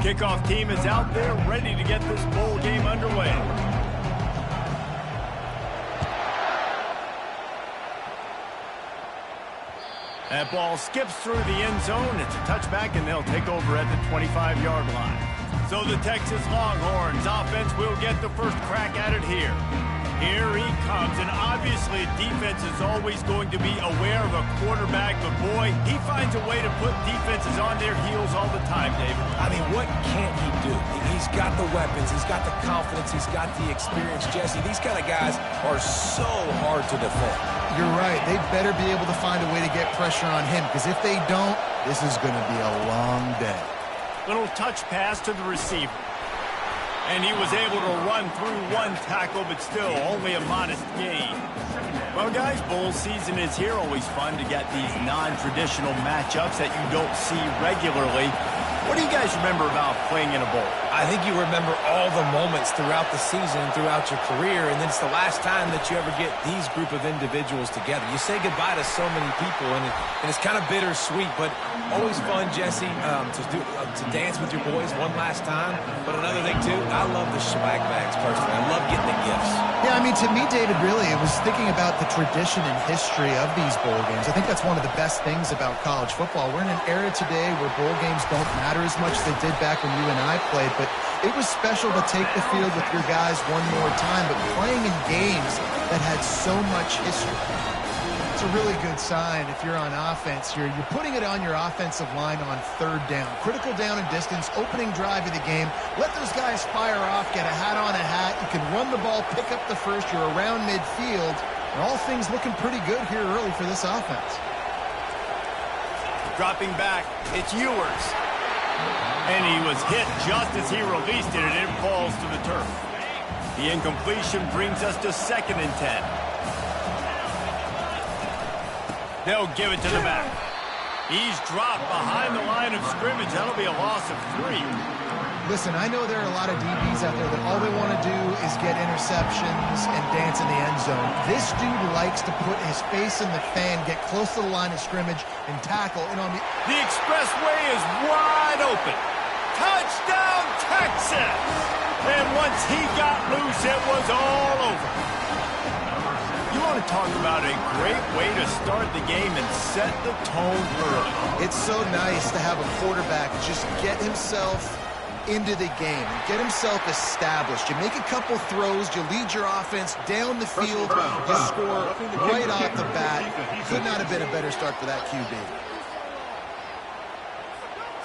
Kickoff team is out there ready to get this bowl game underway. That ball skips through the end zone. It's a touchback, and they'll take over at the 25-yard line. So the Texas Longhorns offense will get the first crack at it here. Here he comes, and obviously defense is always going to be aware of a quarterback, but boy, he finds a way to put defenses on their heels all the time, David. I mean, what can't he do? He's got the weapons, he's got the confidence, he's got the experience. Jesse, these kind of guys are so hard to defend. You're right. They better be able to find a way to get pressure on him, because if they don't, this is going to be a long day. Little touch pass to the receiver. And he was able to run through one tackle, but still only a modest gain. Well, guys, bowl season is here. Always fun to get these non-traditional matchups that you don't see regularly. What do you guys remember about playing in a bowl? I think you remember all the moments throughout the season, throughout your career, and then it's the last time that you ever get these group of individuals together. You say goodbye to so many people, and it's kind of bittersweet, but always fun, Jesse, to dance with your boys one last time. But another thing, too, I love the swag bags, personally. I love getting the gifts. Yeah, I mean, to me, David, really, it was thinking about the tradition and history of these bowl games. I think that's one of the best things about college football. We're in an era today where bowl games don't matter as much as they did back when you and I played, but it was special to take the field with your guys one more time, but playing in games that had so much history. It's a really good sign if you're on offense. You're putting it on your offensive line on third down. Critical down and distance, opening drive of the game. Let those guys fire off, get a hat on a hat. You can run the ball, pick up the first. You're around midfield. And all things looking pretty good here early for this offense. Dropping back, it's Ewers. And he was hit just as he released it, and it falls to the turf. The incompletion brings us to 2nd and 10. They'll give it to the back. He's dropped behind the line of scrimmage. That'll be a loss of 3. Listen, I know there are a lot of DBs out there that all they want to do is get interceptions and dance in the end zone. This dude likes to put his face in the fan, get close to the line of scrimmage, and tackle. And on the expressway is wide open. Touchdown, Texas! And once he got loose, it was all over. You want to talk about a great way to start the game and set the tone early. It's so nice to have a quarterback just get himself into the game, get himself established. You make a couple throws, you lead your offense down the field, you score right off the bat. Could not have been a better start for that QB.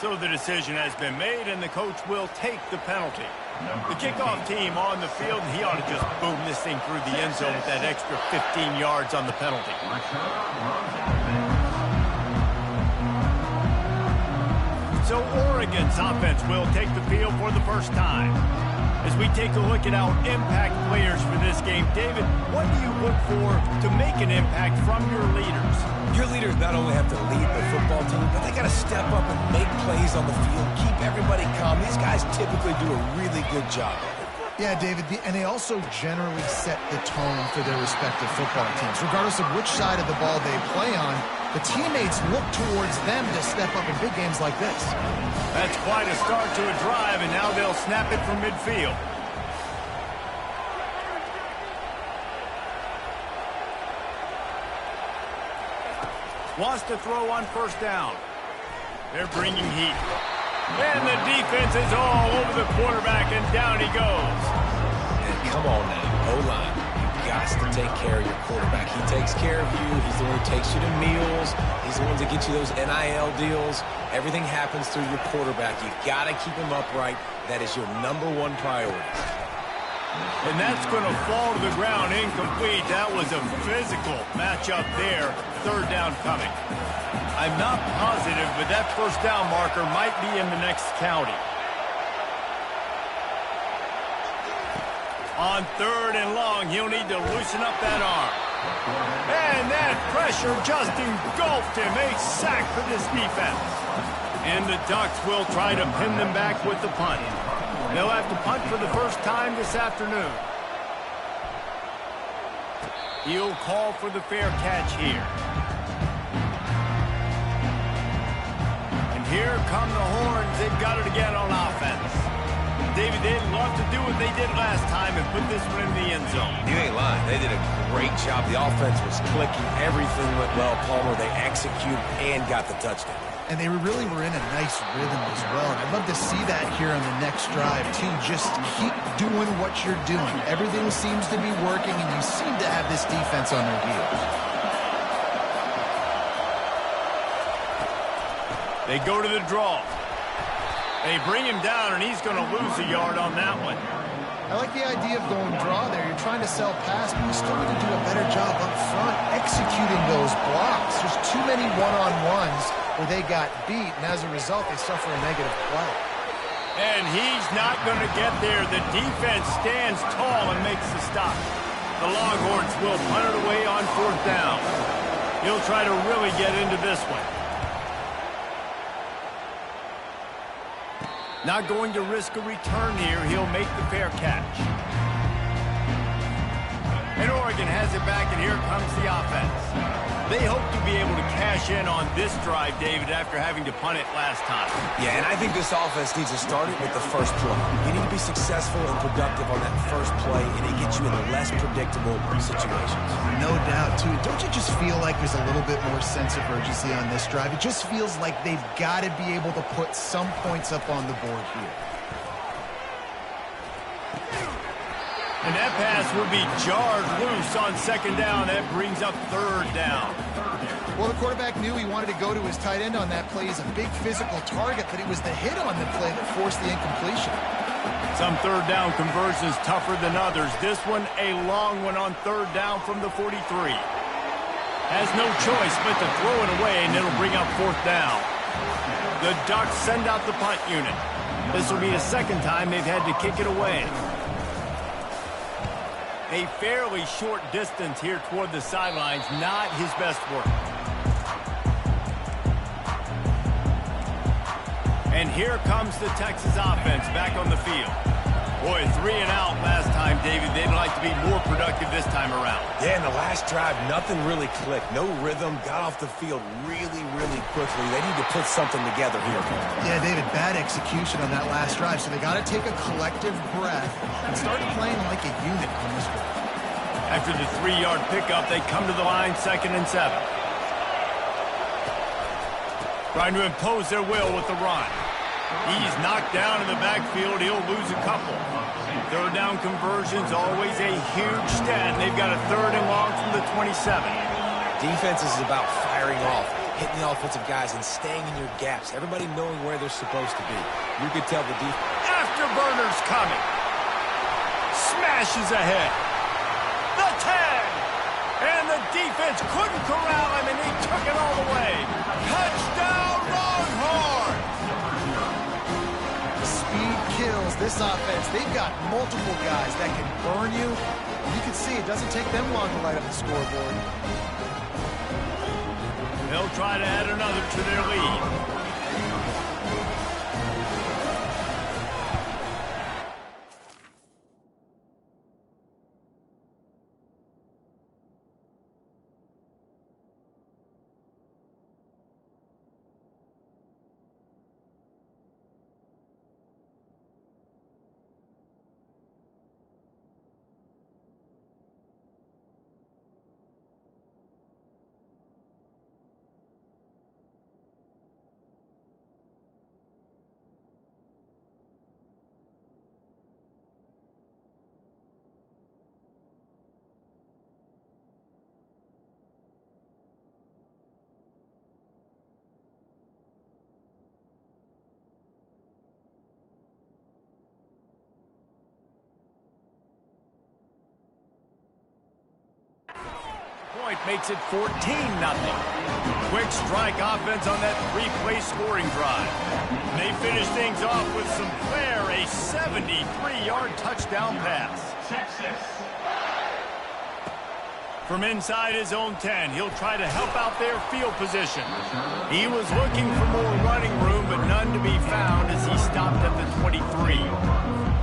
So the decision has been made, and the coach will take the penalty. The kickoff team on the field, and he ought to just boom this thing through the end zone with that extra 15 yards on the penalty. So Oregon's offense will take the field for the first time. As we take a look at our impact players for this game, David, what do you look for to make an impact from your leaders? Your leaders not only have to lead the football team, but they got to step up and make plays on the field, keep everybody calm. These guys typically do a really good job of it. Yeah, David, and they also generally set the tone for their respective football teams. Regardless of which side of the ball they play on, the teammates look towards them to step up in big games like this. That's quite a start to a drive, and now they'll snap it from midfield. Wants to throw on first down. They're bringing heat. And the defense is all over the quarterback, and down he goes. And come on now, O-line. You've got to take care of your quarterback. He takes care of you. He's the one who takes you to meals. He's the one to get you those NIL deals. Everything happens through your quarterback. You've got to keep him upright. That is your #1 priority. And that's going to fall to the ground incomplete. That was a physical matchup there. 3rd down coming. I'm not positive, but that first down marker might be in the next county. On 3rd and long, he'll need to loosen up that arm. And that pressure just engulfed him. A sack for this defense. And the Ducks will try to pin them back with the punt. They'll have to punt for the first time this afternoon. He'll call for the fair catch here. And here come the Horns. They've got it again on offense. David, they'd love to do what they did last time and put this one in the end zone. You ain't lying. They did a great job. The offense was clicking. Everything went well, Palmer. They executed and got the touchdown. And they really were in a nice rhythm as well. And I'd love to see that here on the next drive, too. Just keep doing what you're doing. Everything seems to be working, and you seem to have this defense on their heels. They go to the draw. They bring him down, and he's going to lose a yard on that one. I like the idea of going draw there. You're trying to sell pass, but you still need to do a better job up front executing those blocks. There's too many one-on-ones where they got beat, and as a result, they suffer a negative play. And he's not going to get there. The defense stands tall and makes the stop. The Longhorns will punt it away on 4th down. He'll try to really get into this one. Not going to risk a return here. He'll make the fair catch. And Oregon has it back, and here comes the offense. They hope to be able to cash in on this drive, David, after having to punt it last time. Yeah, and I think this offense needs to start it with the first play. You need to be successful and productive on that first play, and it gets you in less predictable situations. No doubt, too. Don't you just feel like there's a little bit more sense of urgency on this drive? It just feels like they've got to be able to put some points up on the board here. And that pass will be jarred loose on 2nd down. That brings up 3rd down. Well, the quarterback knew he wanted to go to his tight end on that play. He's a big physical target, but it was the hit on the play that forced the incompletion. Some 3rd down conversions tougher than others. This one, a long one on 3rd down from the 43. Has no choice but to throw it away, and it'll bring up 4th down. The Ducks send out the punt unit. This will be the 2nd time they've had to kick it away. A fairly short distance here toward the sidelines, not his best work. And here comes the Texas offense back on the field. Boy, 3 and out last time, David. They'd like to be more productive this time around. Yeah, in the last drive, nothing really clicked. No rhythm, got off the field really, really quickly. They need to put something together here. Yeah, David, bad execution on that last drive, so they got to take a collective breath and start playing like a unit on this one. After the 3-yard pickup, they come to the line 2nd and 7. Trying to impose their will with the run. He's knocked down in the backfield. He'll lose a couple. 3rd down conversions, always a huge stat. They've got a 3rd and long from the 27. Defense is about firing off, hitting the offensive guys, and staying in your gaps. Everybody knowing where they're supposed to be. You could tell the defense. Afterburner's coming. Smashes ahead. The 10. And the defense couldn't corral him, and he took it all the way. Touchdown, Longhorns! Speed kills this offense. They've got multiple guys that can burn you. You can see it doesn't take them long to light up the scoreboard. They'll try to add another to their lead. Point makes it 14-0. Quick strike offense on that 3-play scoring drive. And they finish things off with some flair, a 73-yard touchdown pass. From inside his own 10, he'll try to help out their field position. He was looking for more running room, but none to be found as he stopped at the 23.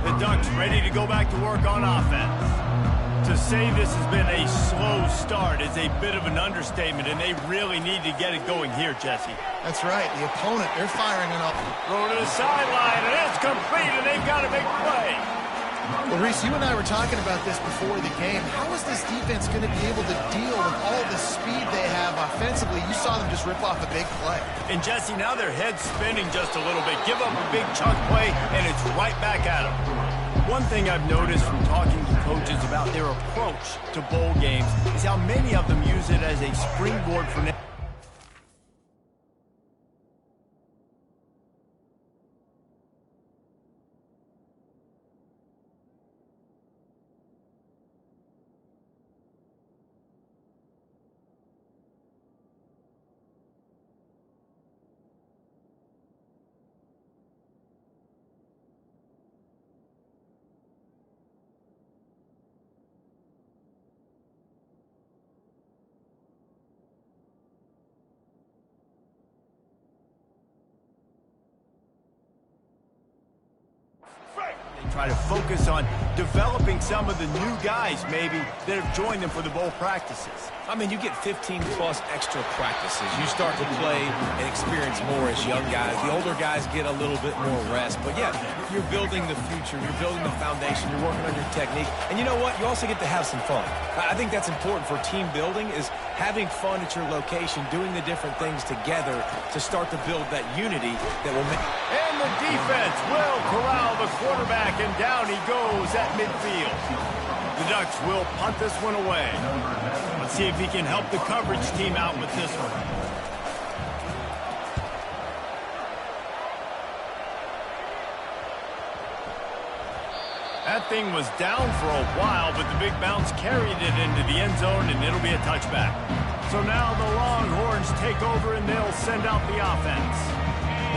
The Ducks ready to go back to work on offense. To say this has been a slow start is a bit of an understatement, and they really need to get it going here, Jesse. That's right. The opponent, they're firing it up. Throw to the sideline, and it's complete, and they've got a big play. Well, Reese, you and I were talking about this before the game. How is this defense going to be able to deal with all the speed they have offensively? You saw them just rip off a big play. And, Jesse, now their head's spinning just a little bit. Give up a big chunk play, and it's right back at them. One thing I've noticed from talking to coaches about their approach to bowl games is how many of them use it as a springboard for next. Try to focus on developing some of the new guys, maybe, that have joined them for the bowl practices. I mean, you get 15-plus extra practices. You start to play and experience more as young guys. The older guys get a little bit more rest. But, yeah, you're building the future. You're building the foundation. You're working on your technique. And you know what? You also get to have some fun. I think that's important for team building, is having fun at your location, doing the different things together to start to build that unity that will make... And the defense will corral the quarterback, and down he goes at midfield. The Ducks will punt this one away. Let's see if he can help the coverage team out with this one. That thing was down for a while, but the big bounce carried it into the end zone, and it'll be a touchback. So now the Longhorns take over, and they'll send out the offense.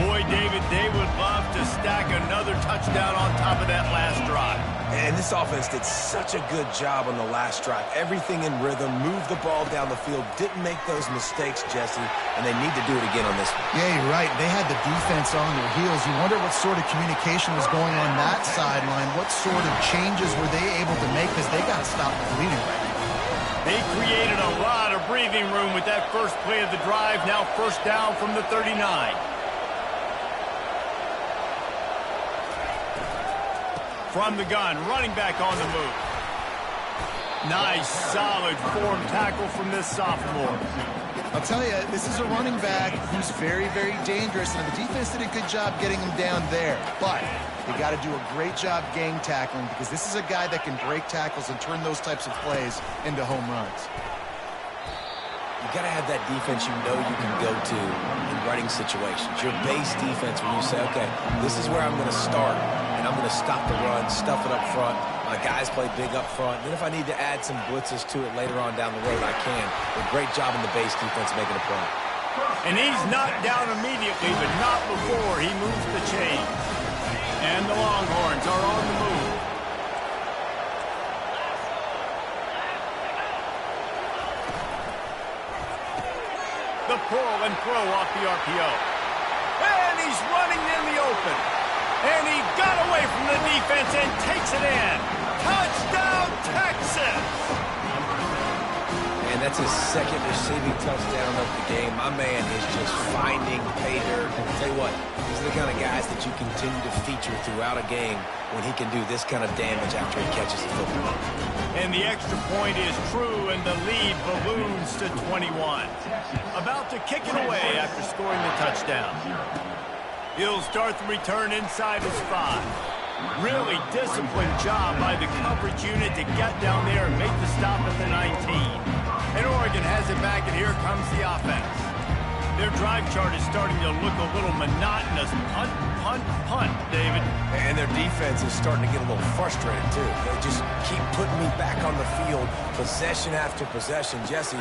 Boy, David, they would love to stack another touchdown on top of that last drive. And this offense did such a good job on the last drive. Everything in rhythm, moved the ball down the field, didn't make those mistakes, Jesse, and they need to do it again on this one. Yeah, you're right. They had the defense on their heels. You wonder what sort of communication was going on that sideline. What sort of changes were they able to make, because they got to stop the bleeding right now. They created a lot of breathing room with that first play of the drive. Now first down from the 39. From the gun, running back on the move. Nice, solid form tackle from this sophomore. I'll tell you, this is a running back who's very, very dangerous, and the defense did a good job getting him down there. But they got to do a great job gang tackling, because this is a guy that can break tackles and turn those types of plays into home runs. You got to have that defense you know you can go to in running situations. Your base defense, when you say, okay, this is where I'm going to start, and I'm going to stop the run, stuff it up front. My guys play big up front. Then if I need to add some blitzes to it later on down the road, I can. A great job in the base defense making a play. And he's knocked down immediately, but not before he moves the chain. And the Longhorns are on the move. The pull and throw off the RPO. And he's running in the open. And he got away from the defense and takes it in. Touchdown, Texas! And that's his second receiving touchdown of the game. My man is just finding pay dirt. I'll tell you what, these are the kind of guys that you continue to feature throughout a game when he can do this kind of damage after he catches the football. And the extra point is true, and the lead balloons to 21. About to kick it away after scoring the touchdown. He'll start the return inside his 5. Really disciplined job by the coverage unit to get down there and make the stop at the 19. And Oregon has it back, and here comes the offense. Their drive chart is starting to look a little monotonous. Punt, punt, punt, David. And their defense is starting to get a little frustrated, too. They just keep putting me back on the field, possession after possession. Jesse,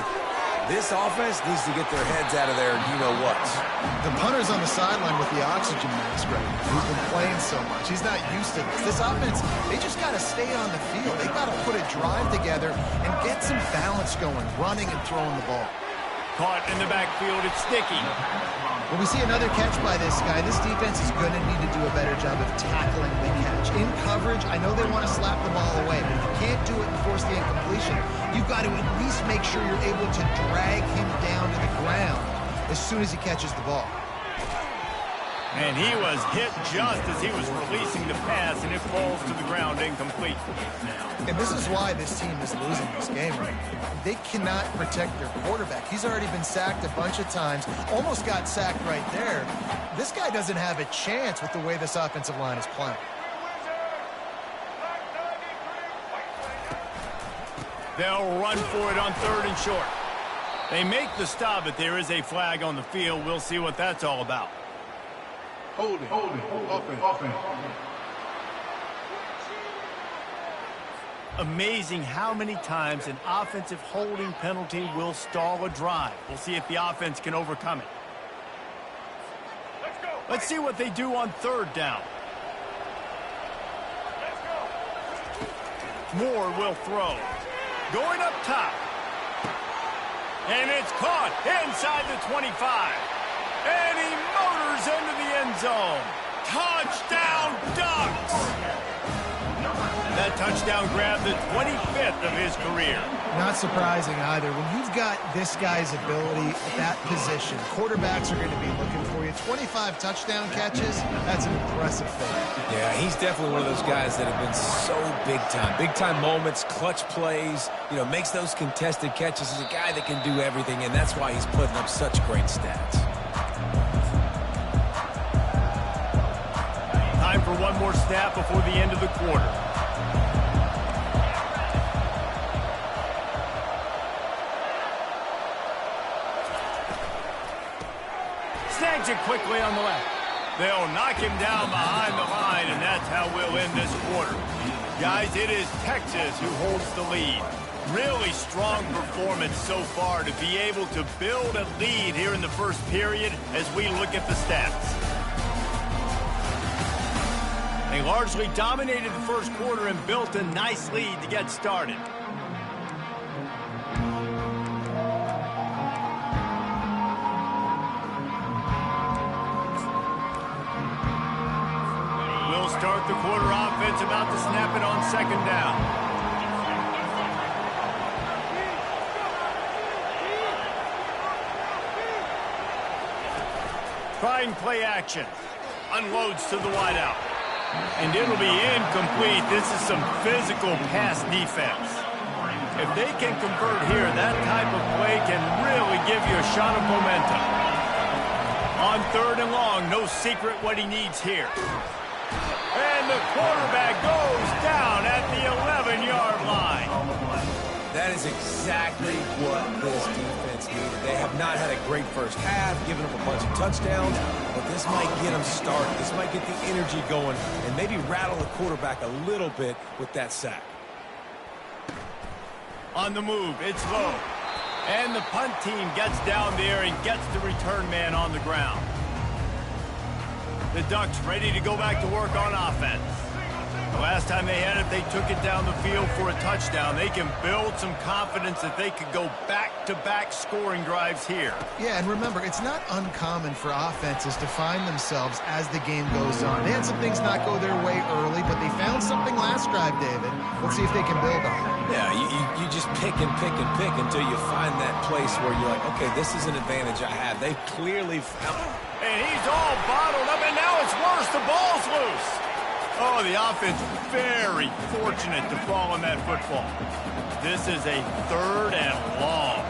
this offense needs to get their heads out of their you-know-whats. The punter's on the sideline with the oxygen mask right now. He's been playing so much. He's not used to this. This offense, they just got to stay on the field. They got to put a drive together and get some balance going, running and throwing the ball. Caught in the backfield, it's sticky. When we see another catch by this guy, this defense is going to need to do a better job of tackling the catch. In coverage, I know they want to slap the ball away, but if you can't do it and force the incompletion, you've got to at least make sure you're able to drag him down to the ground as soon as he catches the ball. And he was hit just as he was releasing the pass, and it falls to the ground incomplete. And this is why this team is losing this game right now. They cannot protect their quarterback. He's already been sacked a bunch of times, almost got sacked right there. This guy doesn't have a chance with the way this offensive line is playing. They'll run for it on 3rd and short. They make the stop, but there is a flag on the field. We'll see what that's all about. Hold it. Offense. Amazing how many times an offensive holding penalty will stall a drive. We'll see if the offense can overcome it. Let's see what they do on 3rd down. Moore will throw. Going up top. And it's caught inside the 25. And he motors into the end zone. Touchdown, Ducks! That touchdown grabbed the 25th of his career. Not surprising either. When you've got this guy's ability at that position, quarterbacks are going to be looking for you. 25 touchdown catches, that's an impressive thing. Yeah, he's definitely one of those guys that have been so big time. Big time moments, clutch plays, makes those contested catches. He's a guy that can do everything, and that's why he's putting up such great stats. Time for one more snap before the end of the quarter. Snags it quickly on the left. They'll knock him down behind the line, and that's how we'll end this quarter. Guys, it is Texas who holds the lead. Really strong performance so far to be able to build a lead here in the first period as we look at the stats. They largely dominated the first quarter and built a nice lead to get started. We'll start the quarter offense about to snap it on 2nd down. Trying play action. Unloads to the wideout. And it'll be incomplete. This is some physical pass defense. If they can convert here, that type of play can really give you a shot of momentum. On 3rd and long, no secret what he needs here. And the quarterback goes down at the 11-yard line. That is exactly what this defense needed. They have not had a great first half, giving up a bunch of touchdowns, but this might get them started. This might get the energy going and maybe rattle the quarterback a little bit with that sack. On the move, it's low. And the punt team gets down there and gets the return man on the ground. The Ducks ready to go back to work on offense. The last time they had it, they took it down the field for a touchdown. They can build some confidence that they could go back-to-back scoring drives here. Yeah, and remember, it's not uncommon for offenses to find themselves as the game goes on. They had some things not go their way early, but they found something last drive, David. Let's see if they can build on it. Yeah, you just pick and pick and pick until you find that place where you're like, okay, this is an advantage I have. They've clearly found it. And he's all bottled up, and now it's worse. The ball's loose. Oh, the offense very fortunate to fall on that football. This is a 3rd and long.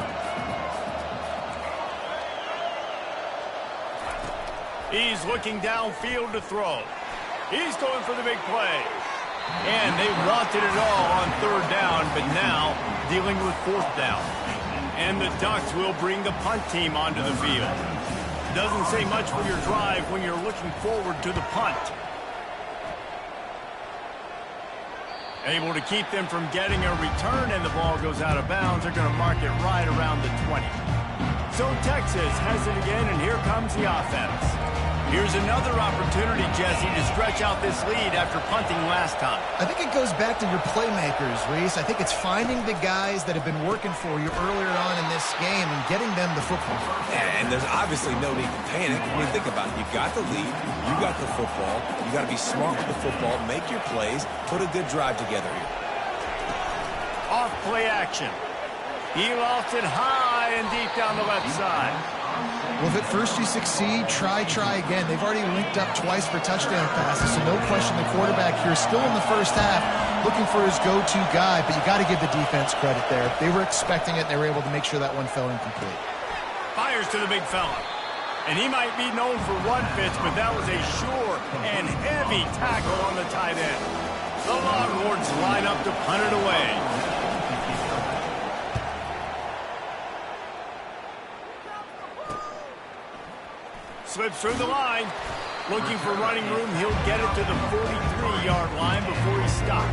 He's looking downfield to throw. He's going for the big play. And they wanted it all on 3rd down, but now dealing with 4th down. And the Ducks will bring the punt team onto the field. Doesn't say much for your drive when you're looking forward to the punt. Able to keep them from getting a return, and the ball goes out of bounds. They're going to mark it right around the 20. So Texas has it again, and here comes the offense. Here's another opportunity, Jesse, to stretch out this lead after punting last time. I think it goes back to your playmakers, Reese. I think it's finding the guys that have been working for you earlier on in this game and getting them the football. Yeah, and there's obviously no need to panic. I mean, think about it. You got the lead. You got the football. You got to be smart with the football. Make your plays. Put a good drive together here. Off play action. He lost it high and deep down the left side. Well, if at first you succeed, try again. They've already linked up twice for touchdown passes, so no question the quarterback here still in the first half looking for his go-to guy, but you got to give the defense credit there. They were expecting it, and they were able to make sure that one fell incomplete. Fires to the big fella. And he might be known for run fits, but that was a sure and heavy tackle on the tight end. The Longhorns line up to punt it away. Slips through the line. Looking for running room. He'll get it to the 43-yard line before he stopped.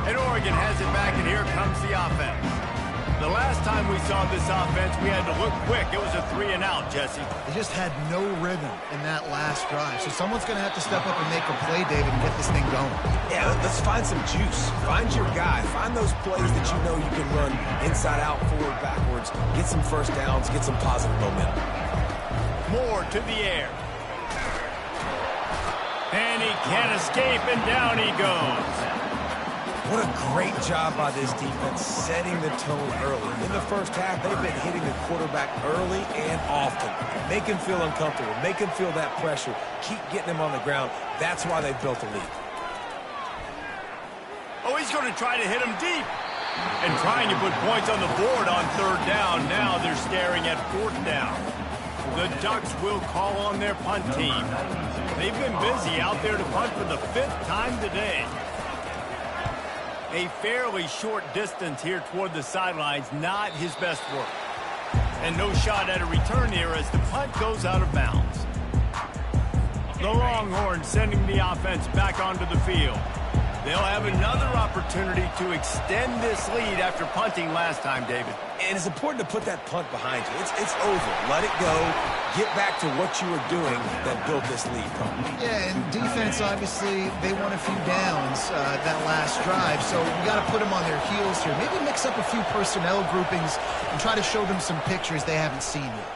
And Oregon has it back, and here comes the offense. The last time we saw this offense, we had to look quick. It was a 3-and-out, Jesse. They just had no rhythm in that last drive. So someone's going to have to step up and make a play, David, and get this thing going. Yeah, let's find some juice. Find your guy. Find those plays that you know you can run inside out, forward, backwards. Get some first downs. Get some positive momentum. Moore to the air. And he can't escape, and down he goes. What a great job by this defense setting the tone early. In the first half, they've been hitting the quarterback early and often. Make him feel uncomfortable. Make him feel that pressure. Keep getting him on the ground. That's why they've built a lead. Oh, he's going to try to hit him deep. And trying to put points on the board on third down. Now they're staring at fourth down. The Ducks will call on their punt team. They've been busy out there to punt for the 5th time today. A fairly short distance here toward the sidelines, not his best work. And no shot at a return here as the punt goes out of bounds. The Longhorns sending the offense back onto the field. They'll have another opportunity to extend this lead after punting last time, David. And it's important to put that punt behind you. It's over. Let it go. Get back to what you were doing that built this lead, probably. Yeah, and defense, obviously, they won a few downs that last drive, so you got to put them on their heels here. Maybe mix up a few personnel groupings and try to show them some pictures they haven't seen yet.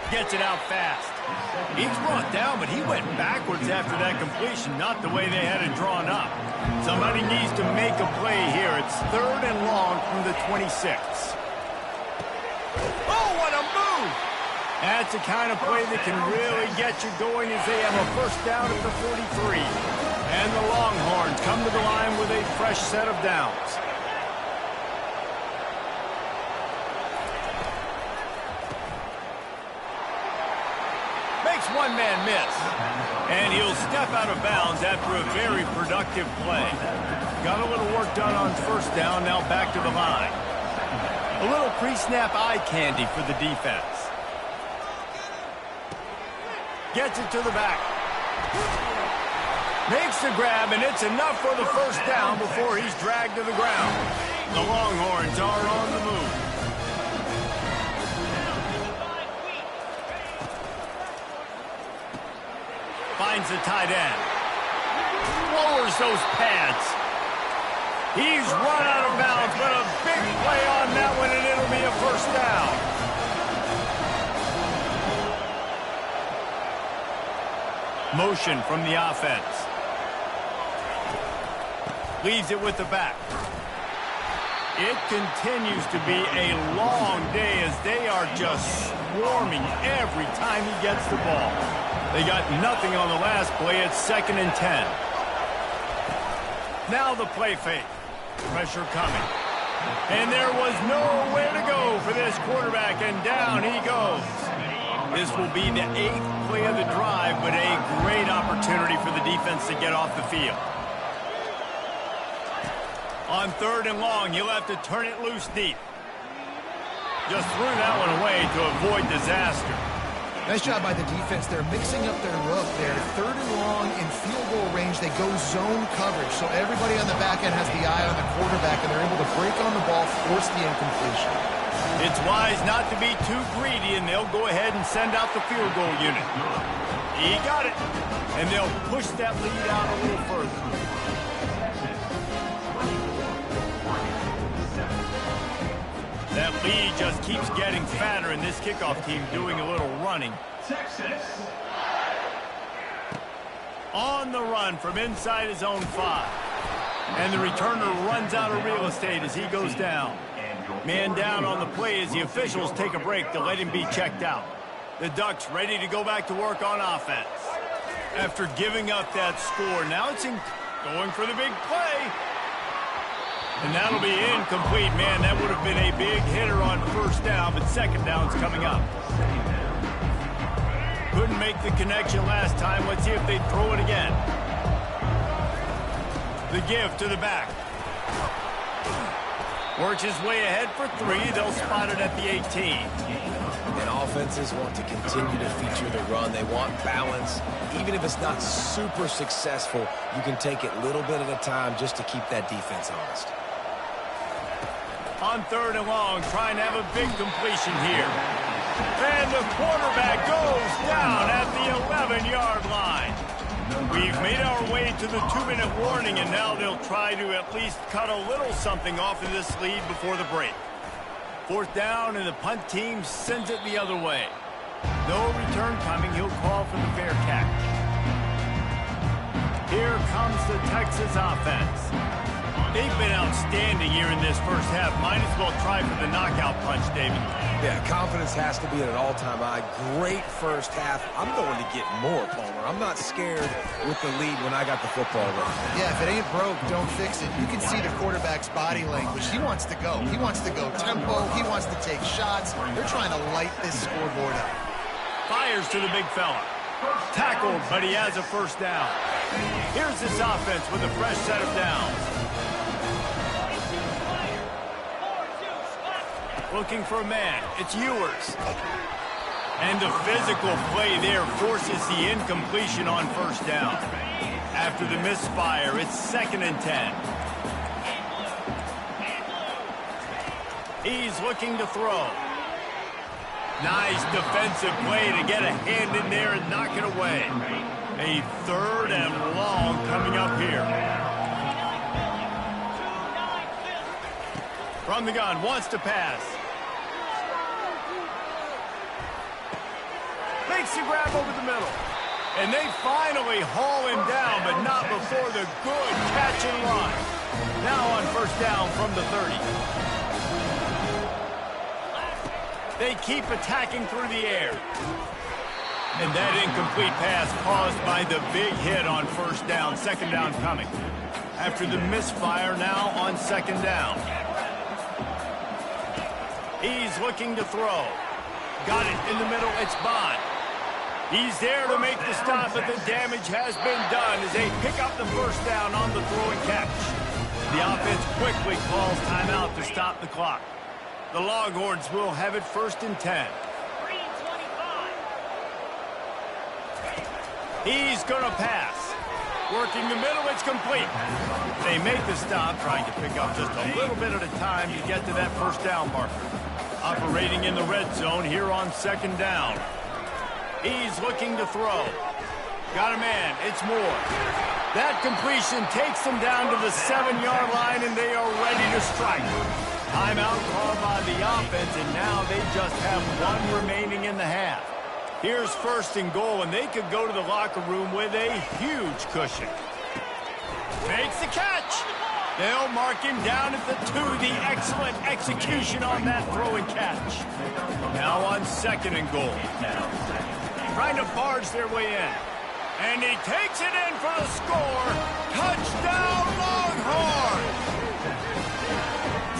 Gets it out fast. He's brought down, but he went backwards after that completion, not the way they had it drawn up. Somebody needs to make a play here. It's 3rd and long from the 26. Oh, what a move! That's the kind of play that can really get you going as they have a first down at the 43. And the Longhorns come to the line with a fresh set of downs. One man miss. And he'll step out of bounds after a very productive play. Got a little work done on first down, now back to the line. A little pre-snap eye candy for the defense. Gets it to the back. Makes the grab, and it's enough for the first down before he's dragged to the ground. The Longhorns are on the move. Finds the tight end. Lowers those pads. He's run out of bounds, but a big play on that one, and it'll be a first down. Motion from the offense. Leaves it with the back. It continues to be a long day as they are just swarming every time he gets the ball. They got nothing on the last play. It's 2nd and 10. Now the play fake. Pressure coming. And there was nowhere to go for this quarterback, and down he goes. This will be the 8th play of the drive, but a great opportunity for the defense to get off the field. On 3rd and long, he'll have to turn it loose deep. Just threw that one away to avoid disaster. Nice job by the defense. They're mixing up their look there. 3rd and long in field goal range. They go zone coverage. So everybody on the back end has the eye on the quarterback, and they're able to break on the ball, force the incompletion. It's wise not to be too greedy, and they'll go ahead and send out the field goal unit. He got it, and they'll push that lead out a little further. That lead just keeps getting fatter, and this kickoff team doing a little running. On the run from inside his own 5. And the returner runs out of real estate as he goes down. Man down on the play as the officials take a break to let him be checked out. The Ducks ready to go back to work on offense. After giving up that score, now it's going for the big play. And that'll be incomplete. Man, that would have been a big hitter on first down, but second down's coming up. Couldn't make the connection last time. Let's see if they throw it again. The give to the back. Works his way ahead for 3. They'll spot it at the 18. And offenses want to continue to feature the run. They want balance. Even if it's not super successful, you can take it little bit at a time just to keep that defense honest. On 3rd and long, trying to have a big completion here. And the quarterback goes down at the 11-yard line. We've made our way to the 2-minute warning, and now they'll try to at least cut a little something off of this lead before the break. 4th down, and the punt team sends it the other way. No return coming. He'll call for the fair catch. Here comes the Texas offense. They've been outstanding here in this first half. Might as well try for the knockout punch, David. Yeah, confidence has to be at an all-time high. Great first half. I'm going to get more, Palmer. I'm not scared with the lead when I got the football running. Yeah, if it ain't broke, don't fix it. You can see the quarterback's body language. He wants to go. He wants to go tempo. He wants to take shots. They're trying to light this scoreboard up. Fires to the big fella. Tackled, but he has a first down. Here's this offense with a fresh set of downs. Looking for a man. It's Ewers. And the physical play there forces the incompletion on first down. After the misfire, it's 2nd and 10. He's looking to throw. Nice defensive play to get a hand in there and knock it away. A 3rd and long coming up here. From the gun, wants to pass. Makes the grab over the middle. And they finally haul him down, but not before the good catch and run. Now on first down from the 30. They keep attacking through the air. And that incomplete pass caused by the big hit on first down. Second down coming. After the misfire, now on second down. He's looking to throw. Got it in the middle. It's Bond. He's there to make the stop, but the damage has been done as they pick up the first down on the throw and catch. The offense quickly calls timeout to stop the clock. The Longhorns will have it 1st and 10. He's going to pass. Working the middle, it's complete. They make the stop, trying to pick up just a little bit at a time to get to that first down marker. Operating in the red zone here on second down. He's looking to throw. Got a man. It's Moore. That completion takes them down to the 7-yard line, and they are ready to strike. Timeout called by the offense, and now they just have 1 remaining in the half. Here's 1st and goal, and they could go to the locker room with a huge cushion. Makes the catch. They'll mark him down at the 2. The excellent execution on that throw and catch. Now on 2nd and goal. Trying to barge their way in. And he takes it in for the score. Touchdown, Longhorns!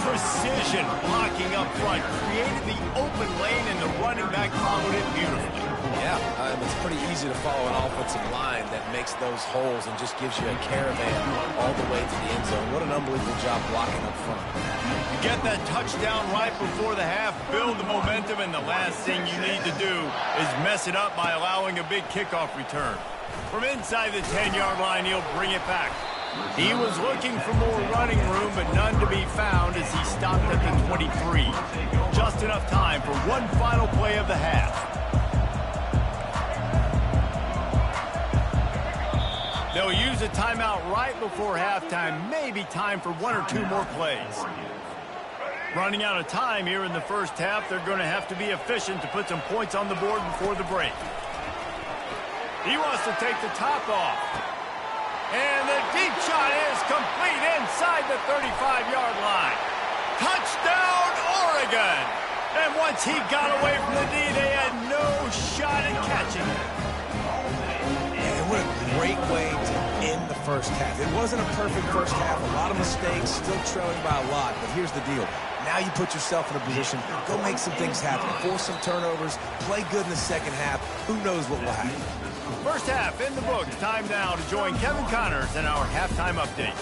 Precision blocking up front. Created the open lane, and the running back followed it beautifully. Yeah, it's pretty easy to follow an offensive line that makes those holes and just gives you a caravan all the way to the end zone. What an unbelievable job blocking up front. You get that touchdown right before the half, build the momentum, and the last thing you need to do is mess it up by allowing a big kickoff return. From inside the 10-yard line, he'll bring it back. He was looking for more running room, but none to be found as he stopped at the 23. Just enough time for one final play of the half. They'll use a timeout right before halftime. Maybe time for one or two more plays. Running out of time here in the first half. They're going to have to be efficient to put some points on the board before the break. He wants to take the top off. And the deep shot is complete inside the 35-yard line. Touchdown, Oregon! And once he got away from the D, they had no shot at catching it. And what a great way to end the first half. It wasn't a perfect first half. A lot of mistakes, still trailing by a lot. But here's the deal. Now you put yourself in a position, go make some things happen. Force some turnovers, play good in the second half. Who knows what will happen? First half in the books. Time now to join Kevin Connors in our halftime update.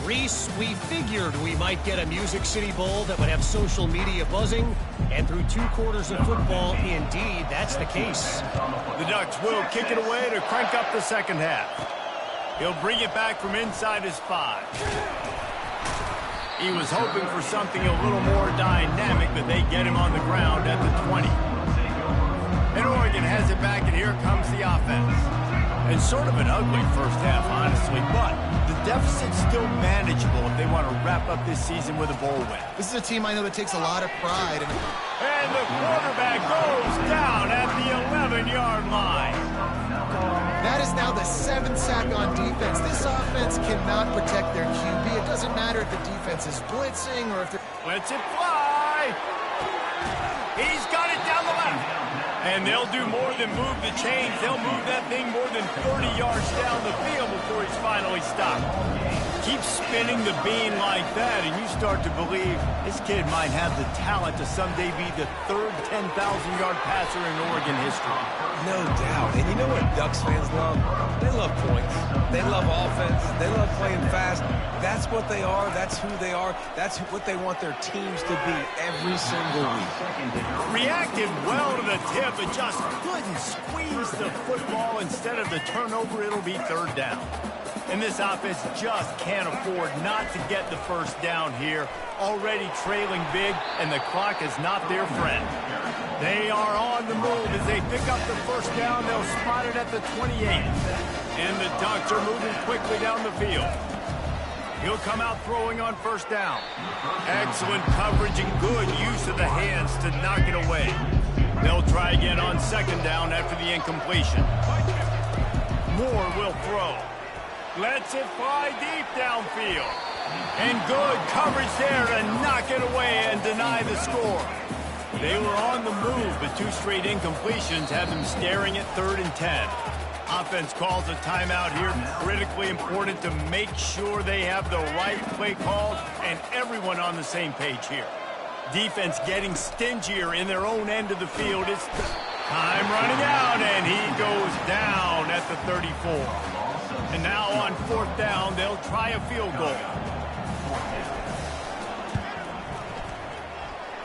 Reese, we figured we might get a Music City Bowl that would have social media buzzing, and through 2 quarters of football, indeed, that's the case. The Ducks will kick it away to crank up the second half. He'll bring it back from inside his 5. He was hoping for something a little more dynamic, but they get him on the ground at the 20. And Oregon has it back, and here comes the offense. And sort of an ugly first half, honestly, but the deficit's still manageable if they want to wrap up this season with a bowl win. This is a team I know that takes a lot of pride. And the quarterback goes down at the 11-yard line. That is now the 7th sack on defense. This offense cannot protect their QB. It doesn't matter if the defense is blitzing or if they're... Lets it fly. He's got it down the left. And they'll do more than move the chains. They'll move that thing more than 30 yards down the field before he's finally stopped. Keep spinning the bean like that, and you start to believe this kid might have the talent to someday be the 3rd 10,000-yard passer in Oregon history. No doubt. And you know what Ducks fans love? They love points. They love offense. They love playing fast. That's what they are. That's who they are. That's what they want their teams to be every single week. Reacted well to the tip, but just couldn't squeeze the football. Instead of the turnover, it'll be 3rd down. And this offense just can't afford not to get the first down here. Already trailing big, and the clock is not their friend. They are on the move as they pick up the first down. They'll spot it at the 28. And the Ducks are moving quickly down the field. He'll come out throwing on first down. Excellent coverage and good use of the hands to knock it away. They'll try again on second down after the incompletion. Moore will throw. Lets it fly deep downfield. And good coverage there to knock it away and deny the score. They were on the move, but 2 straight incompletions have them staring at 3rd and 10. Offense calls a timeout here. Critically important to make sure they have the right play called and everyone on the same page here. Defense getting stingier in their own end of the field. It's time running out, and he goes down at the 34. And now on 4th down, they'll try a field goal.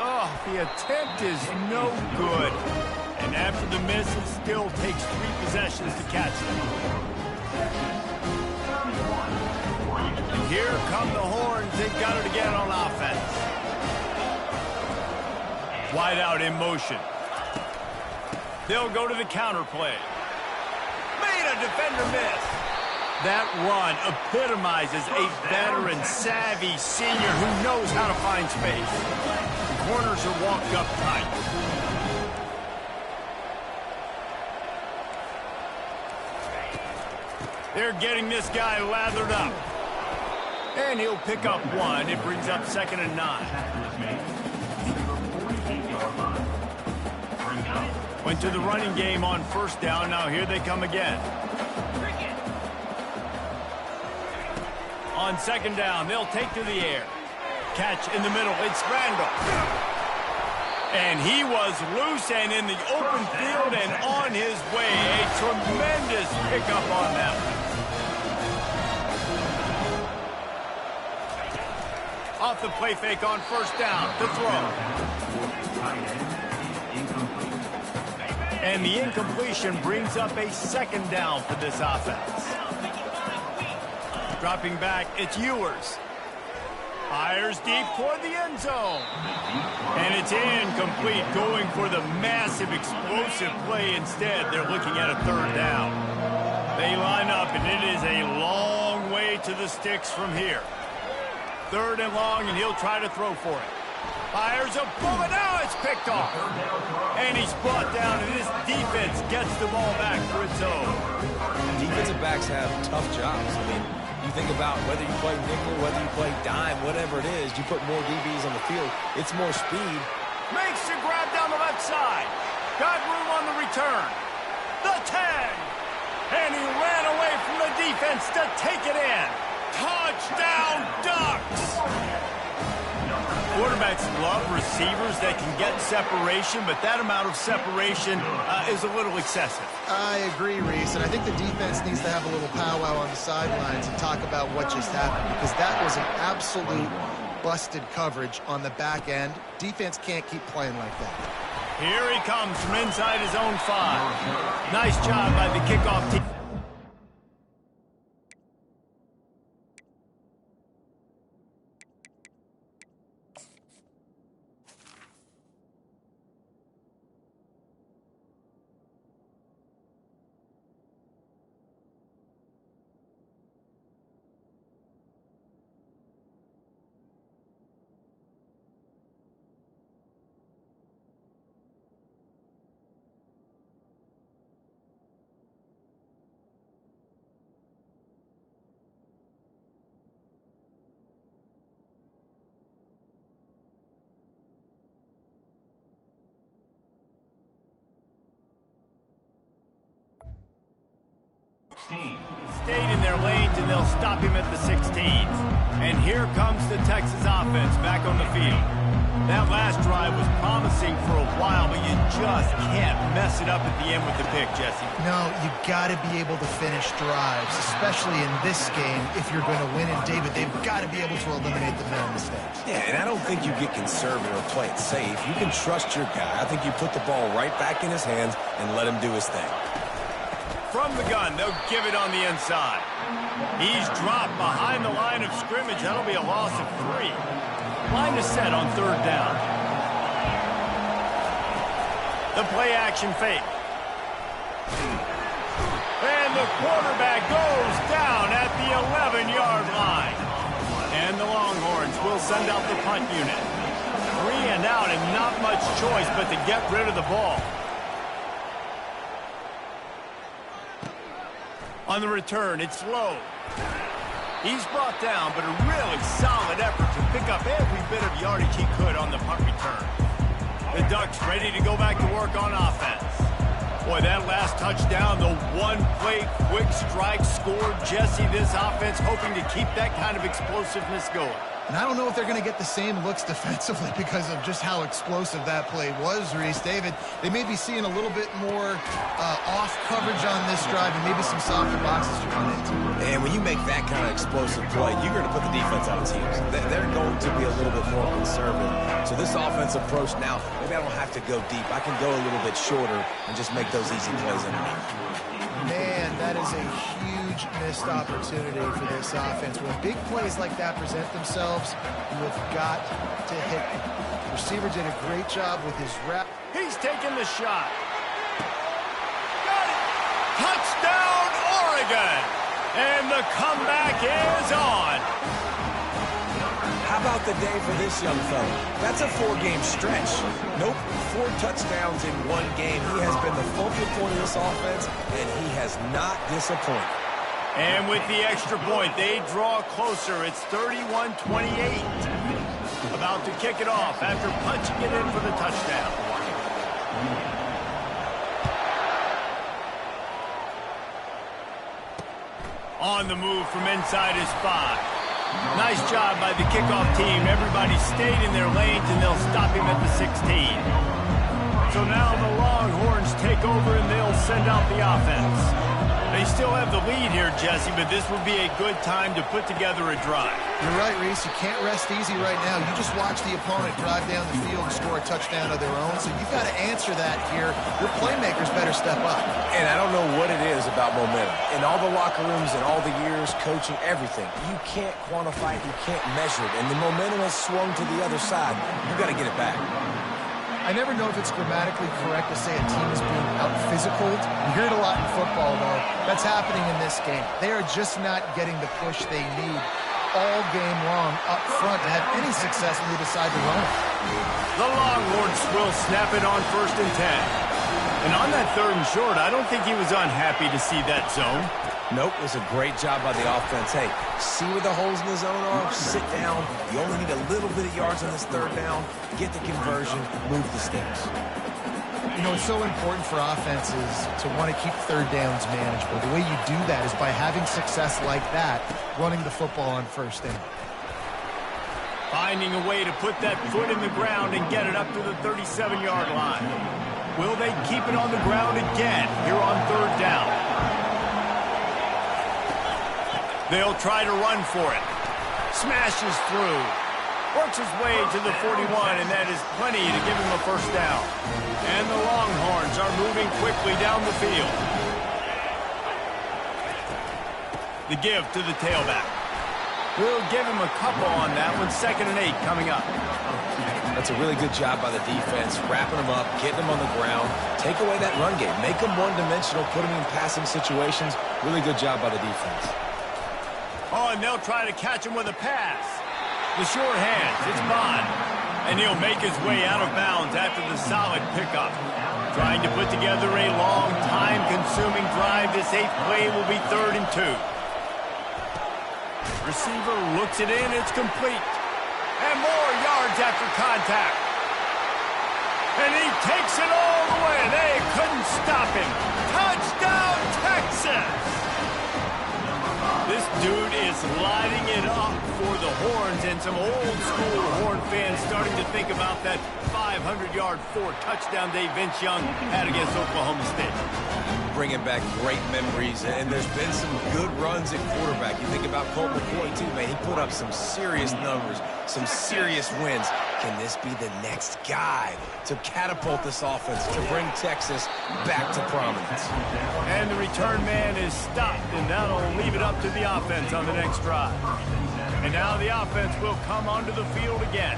Oh, the attempt is no good. And after the miss, it still takes 3 possessions to catch them. And here come the horns. They've got it again on offense. Wide out in motion. They'll go to the counter play. Made a defender miss. That run epitomizes a veteran, savvy senior who knows how to find space. The corners are walked up tight. They're getting this guy lathered up. And he'll pick up 1. It brings up 2nd and 9. Went to the running game on first down. Now here they come again. On second down, they'll take to the air. Catch in the middle. It's Randall. And he was loose and in the open field and on his way. A tremendous pickup on them. Off the play fake on first down to throw. And the incompletion brings up a 2nd down for this offense. Dropping back, it's Ewers. Fires deep toward the end zone. And it's incomplete, going for the massive, explosive play instead. They're looking at a third down. They line up, and it is a long way to the sticks from here. Third and long, and he'll try to throw for it. Fires a bullet. Now it's picked off. And he's brought down, and this defense gets the ball back for its own. Defensive backs have tough jobs. I mean, you think about whether you play nickel, whether you play dime, whatever it is, you put more DBs on the field, it's more speed. Makes the grab down the left side. Got room on the return. The 10. And he ran away from the defense to take it in. Touchdown, Ducks! Quarterbacks love receivers that can get separation, but that amount of separation is a little excessive. I agree, Reese, and I think the defense needs to have a little powwow on the sidelines and talk about what just happened, because that was an absolute busted coverage on the back end. Defense can't keep playing like that. Here he comes from inside his own 5. Nice job by the kickoff team. Stayed in their lanes, and they'll stop him at the 16. And here comes the Texas offense back on the field. That last drive was promising for a while, but you just can't mess it up at the end with the pick, Jesse. No, you got to be able to finish drives, especially in this game. If you're going to win, and David, they've got to be able to eliminate the middle mistakes. Yeah, and I don't think you get conservative or play it safe. You can trust your guy. I think you put the ball right back in his hands and let him do his thing. From the gun, they'll give it on the inside. He's dropped behind the line of scrimmage. That'll be a loss of 3. Line is set on third down. The play action fake. And the quarterback goes down at the 11-yard line. And the Longhorns will send out the punt unit. 3 and out, and not much choice but to get rid of the ball. On the return, it's low. He's brought down, but a really solid effort to pick up every bit of yardage he could on the punt return. The Ducks ready to go back to work on offense. Boy, that last touchdown, the one-play quick strike scored. Jesse, this offense hoping to keep that kind of explosiveness going. And I don't know if they're going to get the same looks defensively because of just how explosive that play was, Reese. David, they may be seeing a little bit more off coverage on this drive and maybe some softer boxes to run into. And when you make that kind of explosive play, you're going to put the defense on teams. They're going to be a little bit more conservative. So this offensive approach now, maybe I don't have to go deep. I can go a little bit shorter and just make those easy plays underneath. Man, that is a huge missed opportunity for this offense. When big plays like that present themselves, you have got to hit them. The receiver did a great job with his wrap. He's taking the shot. Got it! Touchdown, Oregon! And the comeback is on. How about the day for this young fella? That's a 4-game stretch. Nope, 4 touchdowns in 1 game. He has been the focal point of this offense, and he has not disappointed. And with the extra point, they draw closer. It's 31-28. About to kick it off after punching it in for the touchdown. On the move from inside his 5. Nice job by the kickoff team. Everybody stayed in their lanes, and they'll stop him at the 16. So now the Longhorns take over, and they'll send out the offense. They still have the lead here, Jesse, but this would be a good time to put together a drive. You're right, Reese. You can't rest easy right now. You just watch the opponent drive down the field and score a touchdown of their own, so you've got to answer that here. Your playmakers better step up. And I don't know what it is about momentum. In all the locker rooms and all the years, coaching, everything, you can't quantify it, you can't measure it. And the momentum has swung to the other side. You got to get it back. I never know if it's grammatically correct to say a team is being out-physicaled. You hear it a lot in football, though. That's happening in this game. They are just not getting the push they need all game long up front to have any success when they decide to run it. The Longhorns will snap it on 1st and 10. And on that 3rd and short, I don't think he was unhappy to see that zone. Nope, it was a great job by the offense. Hey, see where the holes in the zone are, sit down. You only need a little bit of yards on this 3rd down. Get the conversion, move the sticks. You know, it's so important for offenses to want to keep 3rd downs manageable. The way you do that is by having success like that, running the football on 1st down. Finding a way to put that foot in the ground and get it up to the 37-yard line. Will they keep it on the ground again here on 3rd down? They'll try to run for it. Smashes through. Works his way to the 41, and that is plenty to give him a 1st down. And the Longhorns are moving quickly down the field. The give to the tailback. We'll give him a couple on that one. 2nd and 8 coming up. That's a really good job by the defense, wrapping them up, getting them on the ground. Take away that run game. Make them one-dimensional, put them in passing situations. Really good job by the defense. Oh, and they'll try to catch him with a pass. The short hands, it's Bond. And he'll make his way out of bounds after the solid pickup. Trying to put together a long, time-consuming drive. This 8th play will be 3rd and 2. Receiver looks it in, it's complete. And more yards after contact. And he takes it all the way. They couldn't stop him. Touchdown, Texas! This dude is lighting it up for the Horns, and some old-school Horn fans starting to think about that 500-yard 4-touchdown day Vince Young had against Oklahoma State. Bringing back great memories, and there's been some good runs at quarterback. You think about Colt McCoy, too, man. He put up some serious numbers, some serious wins. Can this be the next guy to catapult this offense, to bring Texas back to prominence? And the return man is stopped, and that'll leave it up to the offense on the next drive. And now the offense will come onto the field again.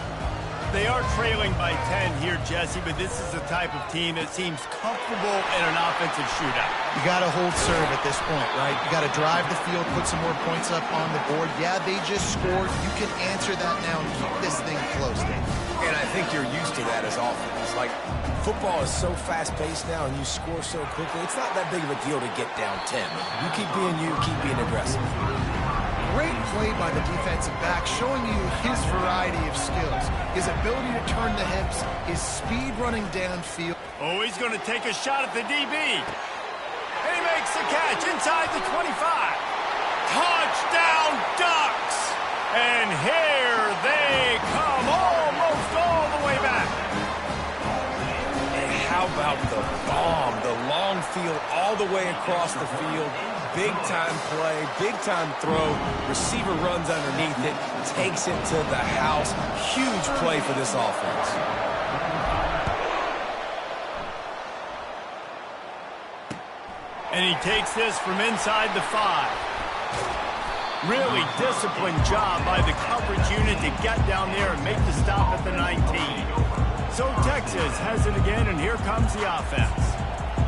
They are trailing by 10 here, Jesse, but this is the type of team that seems comfortable in an offensive shootout. You got to hold serve at this point, right? You got to drive the field, put some more points up on the board. Yeah, they just scored. You can answer that now and keep this thing close, Dave. And I think you're used to that as offense. Like, football is so fast-paced now and you score so quickly, it's not that big of a deal to get down 10. You keep being you, keep being aggressive. Great play by the defensive back, showing you his variety of skills. His ability to turn the hips, his speed running downfield. Oh, he's going to take a shot at the DB. And he makes the catch inside the 25. Touchdown, Ducks! And here they come, almost all the way back. And how about the bomb? The long field all the way across the field. Big-time play, big-time throw. Receiver runs underneath it, takes it to the house. Huge play for this offense. And he takes this from inside the 5. Really disciplined job by the coverage unit to get down there and make the stop at the 19. So Texas has it again, and here comes the offense.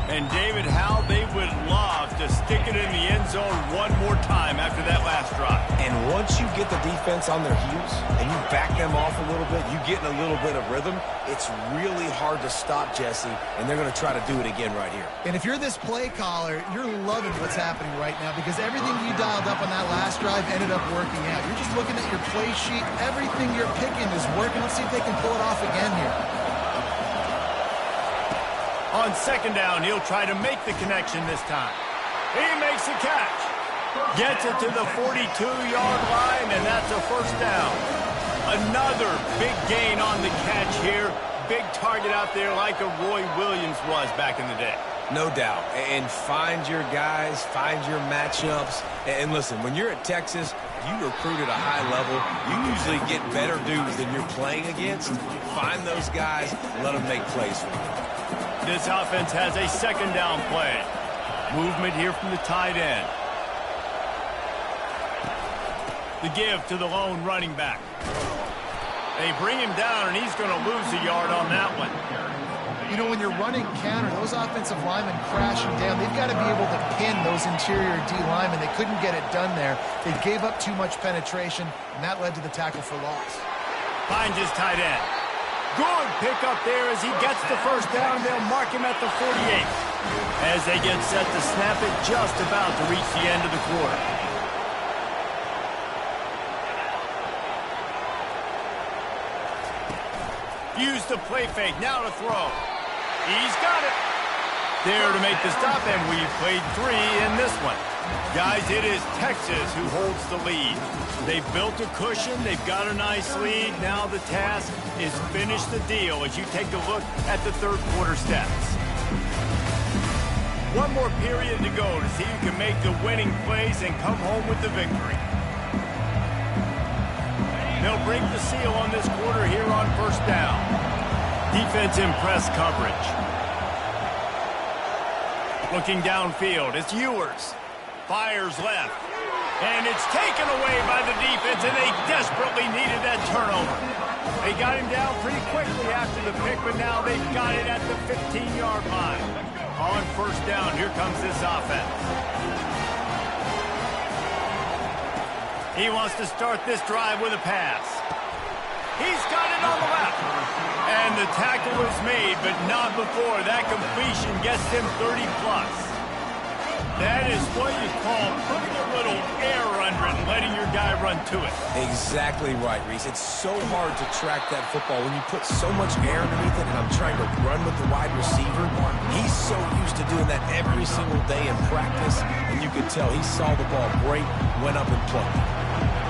And David, how they would love to stick it in the end zone one more time after that last drive. And once you get the defense on their heels and you back them off a little bit, you get in a little bit of rhythm, it's really hard to stop, Jesse, and they're going to try to do it again right here. And if you're this play caller, you're loving what's happening right now because everything you dialed up on that last drive ended up working out. You're just looking at your play sheet. Everything you're picking is working. Let's see if they can pull it off again here. On 2nd down, he'll try to make the connection this time. He makes the catch. Gets it to the 42-yard line, and that's a 1st down. Another big gain on the catch here. Big target out there like a Roy Williams was back in the day. No doubt. And find your guys, find your matchups. And listen, when you're at Texas, you recruit at a high level. You usually get better dudes than you're playing against. Find those guys, let them make plays for you. This offense has a second down play. Movement here from the tight end. The give to the lone running back. They bring him down, and he's going to lose a yard on that one. You know, when you're running counter, those offensive linemen crashing down, they've got to be able to pin those interior D linemen. They couldn't get it done there. They gave up too much penetration, and that led to the tackle for loss. Finds his tight end. Good pickup there as he gets the first down. They'll mark him at the 48. As they get set to snap it, just about to reach the end of the quarter. Use the play fake. Now to throw. He's got it. There to make the stop, and we've played 3 in this one. Guys, it is Texas who holds the lead. They've built a cushion. They've got a nice lead. Now the task is finish the deal as you take a look at the third quarter stats. One more period to go to see who can make the winning plays and come home with the victory. They'll break the seal on this quarter here on first down. Defense in press coverage. Looking downfield, it's Ewers. Fires left. And it's taken away by the defense, and they desperately needed that turnover. They got him down pretty quickly after the pick, but now they've got it at the 15-yard line. On first down, here comes this offense. He wants to start this drive with a pass. He's got it on the left. And the tackle is made, but not before that completion gets him 30-plus. That is what you call putting a little air under it and letting your guy run to it. Exactly right, Reese. It's so hard to track that football when you put so much air underneath it, and I'm trying to run with the wide receiver. He's so used to doing that every single day in practice, and you could tell he saw the ball break, went up and plucked it.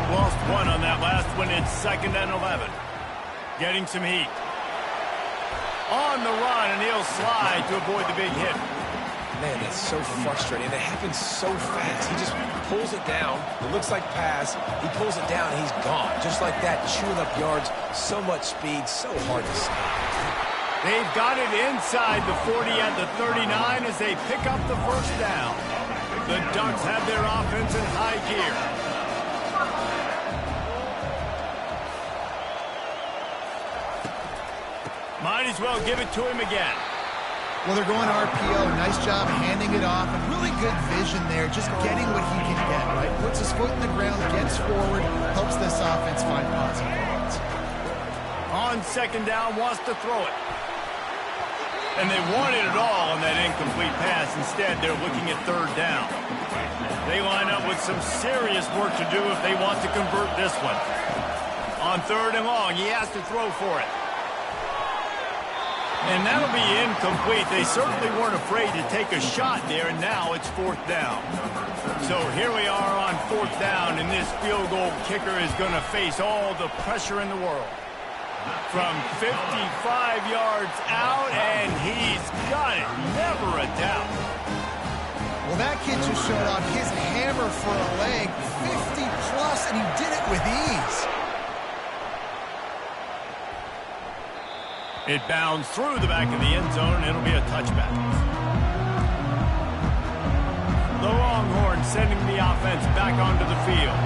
Lost 1 on that last one. It's 2nd and 11. Getting some heat. On the run, and he'll slide to avoid the big hit. Man, that's so frustrating. It happens so fast. He just pulls it down. It looks like pass. He pulls it down, and he's gone. Just like that, chewing up yards. So much speed, so hard to stop. They've got it inside the 40 at the 39 as they pick up the first down. The Ducks have their offense in high gear. Might as well give it to him again. Well, they're going RPO. Nice job handing it off. And really good vision there, just getting what he can get, right? Puts his foot in the ground, gets forward, helps this offense find positive points. On second down, wants to throw it. And they wanted it all on that incomplete pass. Instead, they're looking at third down. They line up with some serious work to do if they want to convert this one. On third and long, he has to throw for it. And that'll be incomplete. They certainly weren't afraid to take a shot there, and now it's fourth down. So here we are on fourth down, and this field goal kicker is going to face all the pressure in the world. From 55 yards out, and he's got it. Never a doubt. Well, that kid just showed off his hammer for a leg, 50-plus, and he did it with ease. It bounds through the back of the end zone, and it'll be a touchback. The Longhorns sending the offense back onto the field.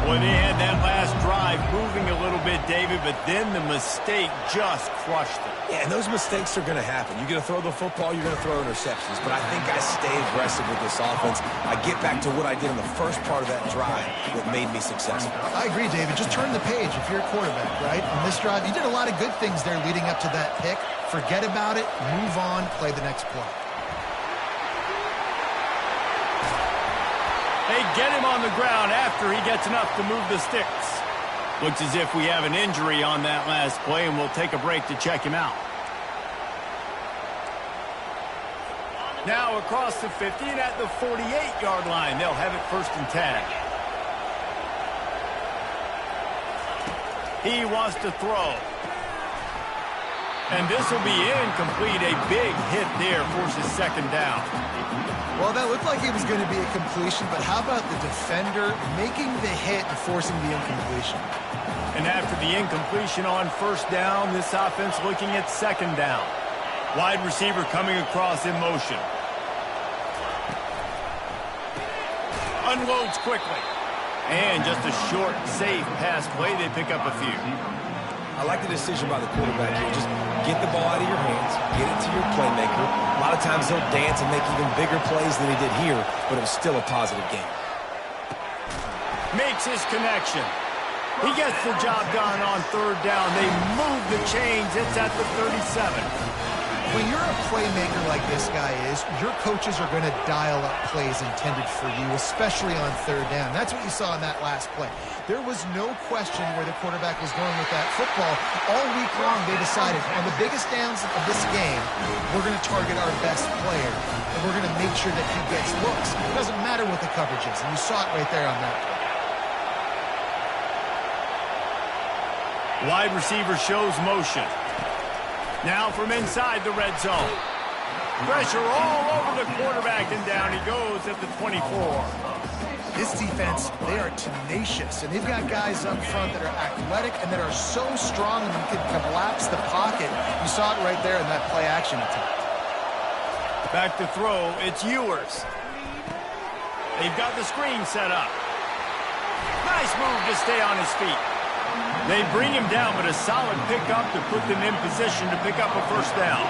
Well, they had that last drive moving a little bit, David, but then the mistake just crushed it. Yeah, and those mistakes are going to happen. You're going to throw the football, you're going to throw interceptions. But I think I stay aggressive with this offense. I get back to what I did in the first part of that drive that made me successful. I agree, David. Just turn the page if you're a quarterback, right? On this drive, you did a lot of good things there leading up to that pick. Forget about it, move on, play the next play. They get him on the ground after he gets enough to move the sticks. Looks as if we have an injury on that last play, and we'll take a break to check him out. Now across the 50 and at the 48-yard line. They'll have it 1st and 10. He wants to throw. And this will be incomplete. A big hit there forces second down. Well, that looked like it was going to be a completion, but how about the defender making the hit and forcing the incompletion? And after the incompletion on first down, this offense looking at second down. Wide receiver coming across in motion. Unloads quickly. And just a short, safe pass play. They pick up a few. I like the decision by the quarterback here. Just get the ball out of your hands, get it to your playmaker. A lot of times he'll dance and make even bigger plays than he did here, but it was still a positive game. Makes his connection. He gets the job done on third down. They move the chains. It's at the 37. When you're a playmaker like this guy is, your coaches are going to dial up plays intended for you, especially on third down. That's what you saw in that last play. There was no question where the quarterback was going with that football. All week long, they decided on the biggest downs of this game, we're going to target our best player, and we're going to make sure that he gets looks. It doesn't matter what the coverage is, and you saw it right there on that play. Wide receiver shows motion. Now from inside the red zone. Pressure all over the quarterback, and down he goes at the 24. This defense, they are tenacious, and they've got guys up front that are athletic and that are so strong and can collapse the pocket. You saw it right there in that play-action attempt. Back to throw, it's Ewers. They've got the screen set up. Nice move to stay on his feet. They bring him down, but a solid pickup to put them in position to pick up a first down.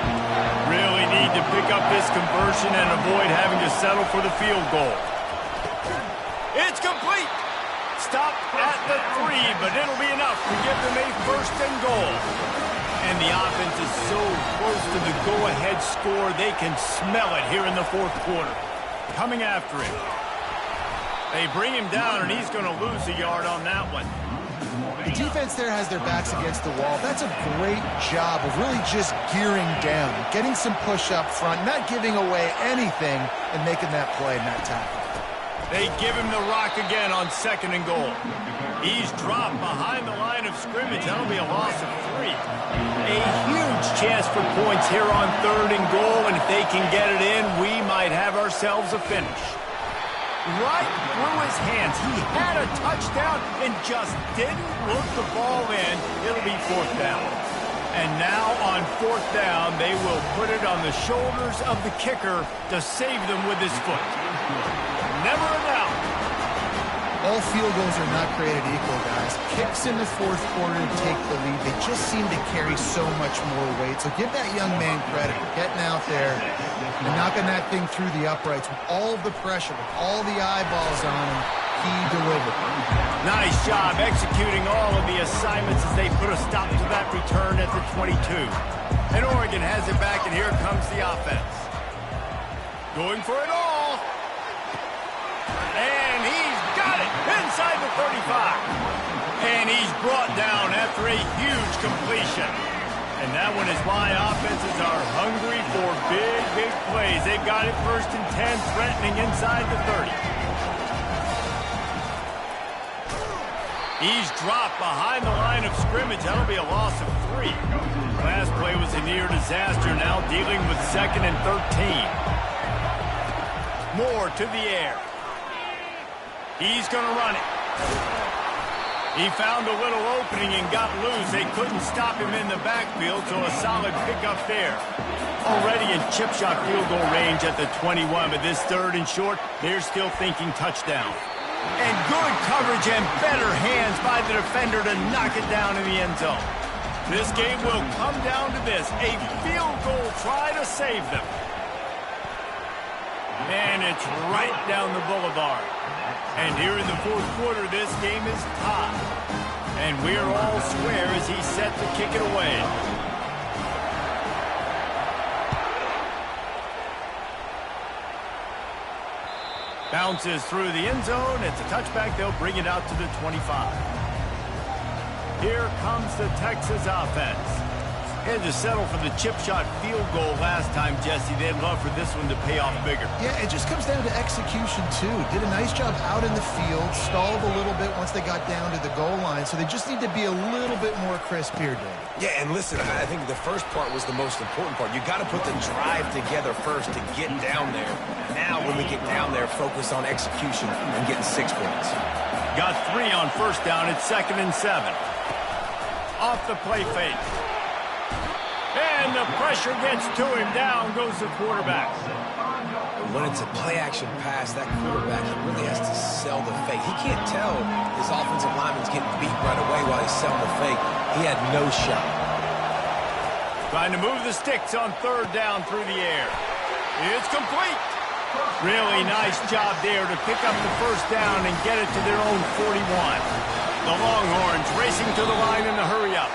Really need to pick up this conversion and avoid having to settle for the field goal. It's complete. Stopped at the 3, but it'll be enough to give them a first and goal. And the offense is so close to the go-ahead score, they can smell it here in the fourth quarter. Coming after him. They bring him down, and he's going to lose a yard on that one. The defense there has their backs against the wall. That's a great job of really just gearing down, getting some push up front, not giving away anything, and making that play and that tackle. They give him the rock again on second and goal. He's dropped behind the line of scrimmage. That'll be a loss of 3. A huge chance for points here on third and goal, and if they can get it in, we might have ourselves a finish. Right through his hands. He had a touchdown and just didn't look the ball in. It'll be fourth down. And now on fourth down, they will put it on the shoulders of the kicker to save them with his foot. Never a doubt. All field goals are not created equal, guys. Kicks in the fourth quarter to take the lead. They just seem to carry so much more weight. So give that young man credit for getting out there and knocking that thing through the uprights with all of the pressure, with all the eyeballs on him. He delivered. Nice job executing all of the assignments as they put a stop to that return at the 22. And Oregon has it back, and here comes the offense. Going for it all. And he's got it inside the 35. And he's brought down after a huge completion. And that one is why offenses are hungry for big, big plays. They've got it first and 10, threatening inside the 30. He's dropped behind the line of scrimmage. That'll be a loss of 3. Last play was a near disaster, now dealing with second and 13. Moore to the air. He's going to run it. He found a little opening and got loose. They couldn't stop him in the backfield, so a solid pickup there. Already in chip shot field goal range at the 21, but this third and short, they're still thinking touchdown. And good coverage and better hands by the defender to knock it down in the end zone. This game will come down to this, a field goal try to save them. And it's right down the boulevard. And here in the fourth quarter, this game is tied. And we're all square as he's set to kick it away. Bounces through the end zone. It's a touchback. They'll bring it out to the 25. Here comes the Texas offense. Had to settle for the chip shot field goal last time, Jesse. They'd love for this one to pay off bigger. Yeah, it just comes down to execution, too. Did a nice job out in the field, stalled a little bit once they got down to the goal line, so they just need to be a little bit more crisp here, Dave. Yeah, and listen, I think the first part was the most important part. You got to put the drive together first to get down there. Now, when we get down there, focus on execution and getting 6 points. Got 3 on first down. It's 2nd and 7. Off the play fake. And the pressure gets to him. Down goes the quarterback. When it's a play-action pass, that quarterback, he really has to sell the fake. He can't tell his offensive lineman's getting beat right away while he's selling the fake. He had no shot. Trying to move the sticks on 3rd down through the air. It's complete. Really nice job there to pick up the first down and get it to their own 41. The Longhorns racing to the line in the hurry-up.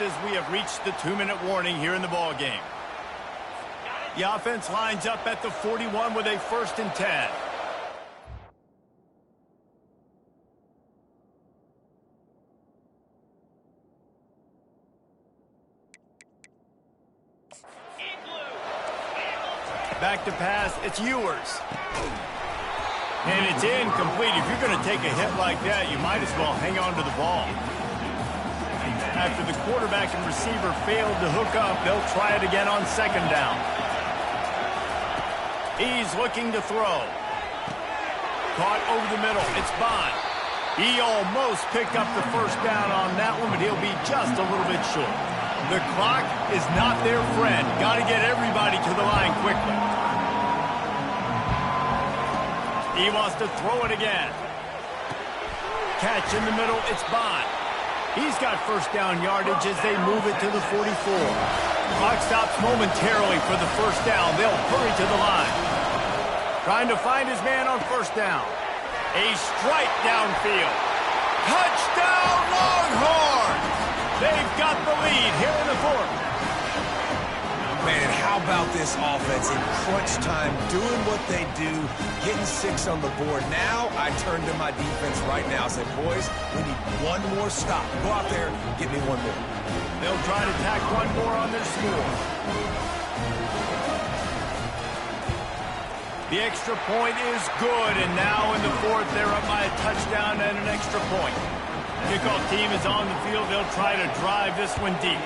as we have reached the 2-minute warning here in the ball game. The offense lines up at the 41 with a 1st and 10. Back to pass, it's Ewers. And it's incomplete. If you're going to take a hit like that, you might as well hang on to the ball. After the quarterback and receiver failed to hook up, they'll try it again on 2nd down. He's looking to throw. Caught over the middle. It's Bond. He almost picked up the 1st down on that one, but he'll be just a little bit short. The clock is not their friend. Got to get everybody to the line quickly. He wants to throw it again. Catch in the middle, it's Bond. He's got 1st down yardage as they move it to the 44. Clock stops momentarily for the 1st down. They'll hurry to the line. Trying to find his man on 1st down. A strike downfield. Touchdown, Longhorns! They've got the lead here in the 4th. Man, how about this offense in crunch time, doing what they do, getting 6 on the board. Now I turn to my defense right now and say, boys, we need one more stop. Go out there, get me one more. They'll try to tack one more on their score. The extra point is good, and now in the 4th, they're up by a touchdown and an extra point. Kickoff team is on the field. They'll try to drive this one deep.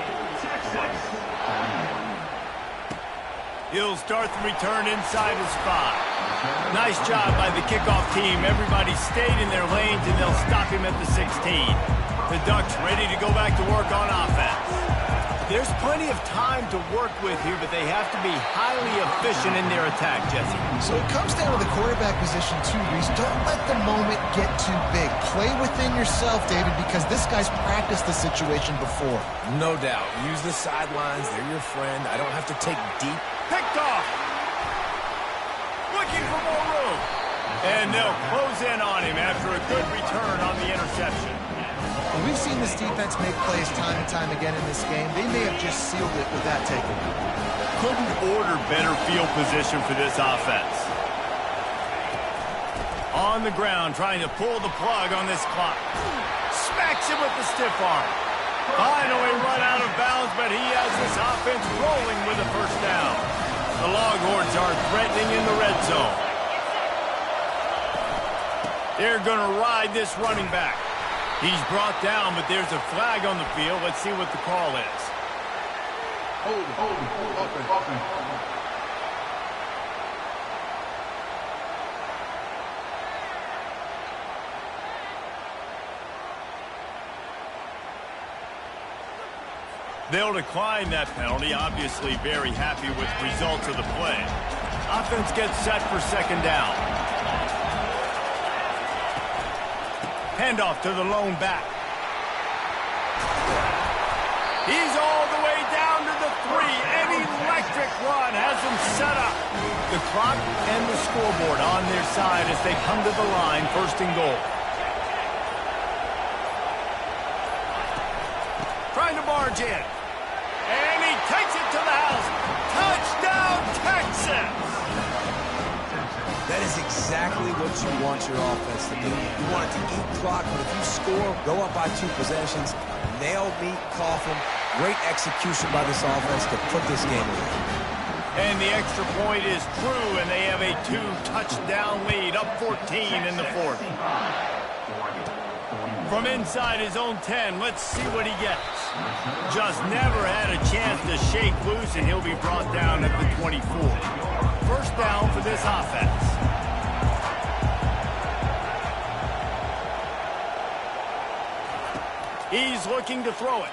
He'll start the return inside his 5. Nice job by the kickoff team. Everybody stayed in their lanes, and they'll stop him at the 16. The Ducks ready to go back to work on offense. There's plenty of time to work with here, but they have to be highly efficient in their attack, Jesse. So it comes down to the quarterback position, too, Reese. Don't let the moment get too big. Play within yourself, David, because this guy's practiced the situation before. No doubt. Use the sidelines. They're your friend. I don't have to take deep. Picked off. Looking for more room. And they'll close in on him after a good return on the interception. And we've seen this defense make plays time and time again in this game. They may have just sealed it with that takeaway. Couldn't order better field position for this offense. On the ground, trying to pull the plug on this clock. Smacks him with the stiff arm. Finally run out of bounds, but he has this offense rolling with a 1st down. The Longhorns are threatening in the red zone. They're going to ride this running back. He's brought down, but there's a flag on the field. Let's see what the call is. Open. They'll decline that penalty. Obviously very happy with the results of the play. Offense gets set for 2nd down. Handoff to the lone back. He's all the way down to the 3. An electric run has him set up. The clock and the scoreboard on their side as they come to the line, 1st and goal. Trying to barge in. And he takes it to the house. Touchdown, Texas! That is exactly what you want your offense to do. You want it to eat clock, but if you score, go up by 2 possessions, nail, meet, coffin. Great execution by this offense to put this game away. And the extra point is true, and they have a 2-touchdown lead, up 14 in the 4th. From inside his own 10, let's see what he gets. Just never had a chance to shake loose, and he'll be brought down at the 24. 1st down for this offense. He's looking to throw it.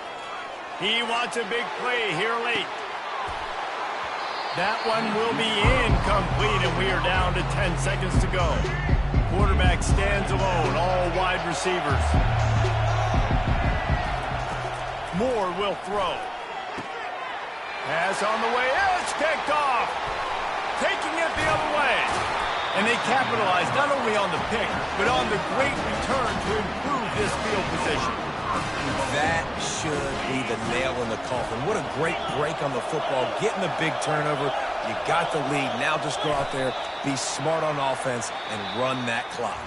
He wants a big play here late. That one will be incomplete, and we are down to 10 seconds to go. Quarterback stands alone, all wide receivers. Moore will throw. Pass on the way, it's picked off. Taking it the other way. And they capitalized not only on the pick, but on the great return to improve this field position. That should be the nail in the coffin. What a great break on the football. Getting the big turnover. You got the lead. Now just go out there, be smart on offense, and run that clock.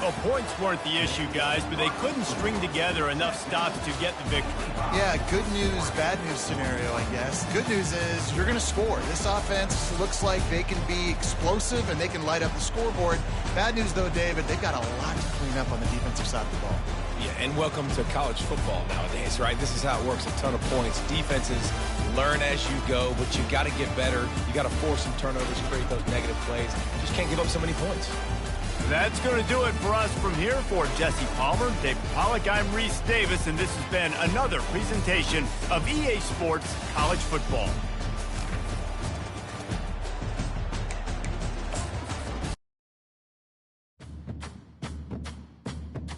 Well, points weren't the issue, guys, but they couldn't string together enough stops to get the victory. Yeah, good news, bad news scenario, I guess. Good news is you're going to score. This offense looks like they can be explosive and they can light up the scoreboard. Bad news, though, David, they've got a lot to clean up on the defensive side of the ball. Yeah, and welcome to college football nowadays, right? This is how it works, a ton of points. Defenses learn as you go, but you got to get better. You got to force some turnovers, create those negative plays. Just can't give up so many points. That's going to do it for us from here. For Jesse Palmer, David Pollack, I'm Reese Davis, and this has been another presentation of EA Sports College Football.